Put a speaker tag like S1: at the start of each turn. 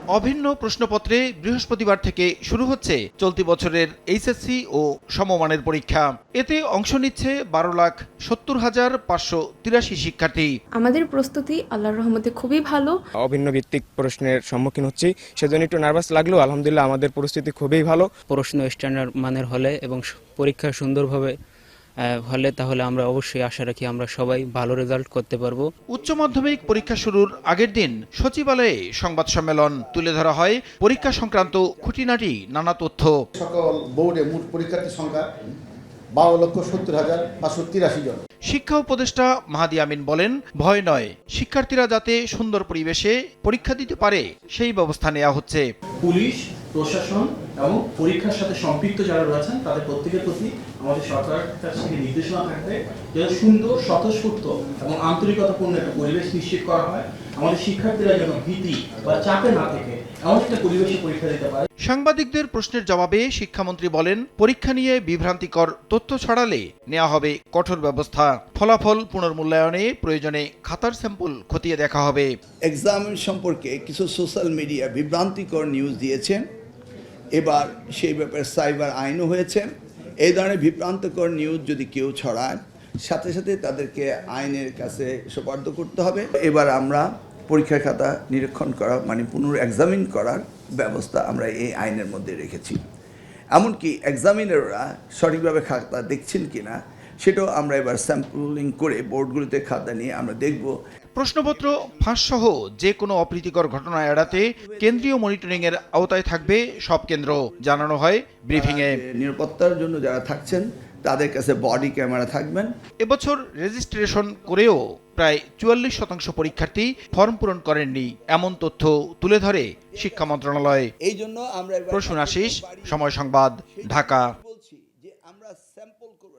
S1: অভিন্ন প্রশ্নপত্রে বৃহস্পতিবার থেকে শুরু হচ্ছে চলতি বছরের এইচএসসি ও সমমানের পরীক্ষা। এতে অংশ নিচ্ছে 12,70,583 শিক্ষার্থী।
S2: আমাদের প্রস্তুতি আল্লাহর রহমতে খুবই ভালো।
S3: অভিন্ন ভিত্তিক প্রশ্নের সম্মুখীন হচ্ছি, সেজন্য একটু নার্ভাস লাগলেও আলহামদুলিল্লাহ আমাদের পরিস্থিতি খুবই ভালো।
S4: প্রশ্ন স্ট্যান্ডার্ড মানের হলে এবং পরীক্ষা সুন্দরভাবে হলে তাহলে আমরা অবশ্যই আশা রাখি আমরা সবাই ভালো রেজাল্ট করতে পারবো।
S1: উচ্চ মাধ্যমিক পরীক্ষা শুরুর আগের দিন সচিবালয়ে সংবাদ সম্মেলন তুলে ধরা হয় পরীক্ষা সংক্রান্ত খুঁটিনাটি নানা তথ্য।
S5: সকল বোর্ডে মোট পরীক্ষার্থীর সংখ্যা 12,70,583 জন।
S1: শিক্ষা উপদেষ্টা মাহাদি আমিন বলেন, ভয় নয়, শিক্ষার্থীরা যাতে সুন্দর পরিবেশে পরীক্ষা দিতে পারে সেই ব্যবস্থা নেওয়া হচ্ছে।
S6: পুলিশ, প্রশাসন এবং পরীক্ষার সাথে সম্পৃক্ত যারা রয়েছেন তাদের প্রত্যেকের প্রতি আমাদের সরকার কাছ থেকে নির্দেশনা থাকবে যেন সুন্দর, স্বতঃস্ফূর্ত এবং আন্তরিকতাপূর্ণ একটা পরিবেশ নিশ্চিত করা হয়। আমাদের শিক্ষার্থীরা যেন ভীতি বা চাপে না থেকে এমন একটা পরিবেশে পরীক্ষা দিতে পারে।
S1: সাংবাদিকদের প্রশ্নের জবাবে শিক্ষামন্ত্রী বলেন, পরীক্ষা নিয়ে বিভ্রান্তিকর তথ্য ছড়ালে নেওয়া হবে কঠোর ব্যবস্থা। ফলাফল পুনর্মূল্যায়নে প্রয়োজনে খাতার স্যাম্পল খতিয়ে দেখা হবে।
S7: এক্সাম সম্পর্কে কিছু সোশ্যাল মিডিয়া বিভ্রান্তিকর নিউজ দিয়েছে। এবার সেই ব্যাপারে সাইবার আইনও হয়েছে। এই ধরনের বিভ্রান্তিকর নিউজ যদি কেউ ছড়ায়, সাথে সাথে তাদেরকে আইনের কাছে সোপর্দ করতে হবে। এবার আমরা পরীক্ষার খাতা নিরীক্ষণ করা মানে এক্সামিন করার ব্যবস্থা আমরা এই আইনের মধ্যে রেখেছি। এমনকি এক্সামিনাররা সঠিকভাবে খাতা দেখছেন কিনা সেটাও আমরা এবার স্যাম্পলিং করে বোর্ডগুলোতে খাতা নিয়ে আমরা দেখব।
S1: প্রশ্নপত্র ফাঁসসহ যে কোনো অপ্রীতিকর ঘটনা এড়াতে কেন্দ্রীয় মনিটরিং এর আওতায় থাকবে সব কেন্দ্র, জানানো হয় ব্রিফিংয়ে।
S7: নিরাপত্তার জন্য যারা থাকছেন তাদের কাছে বডি ক্যামেরা থাকবেন।
S1: এবছর রেজিস্ট্রেশন করেও প্রায় 44% পরীক্ষার্থী ফর্ম পূরণ করেননি, এমন তথ্য তুলে ধরে শিক্ষা মন্ত্রণালয়।
S7: এই জন্য আমরা
S1: প্রসূন আশিস, সময় সংবাদ, ঢাকা।
S7: বলছি যে আমরা স্যাম্পল করব।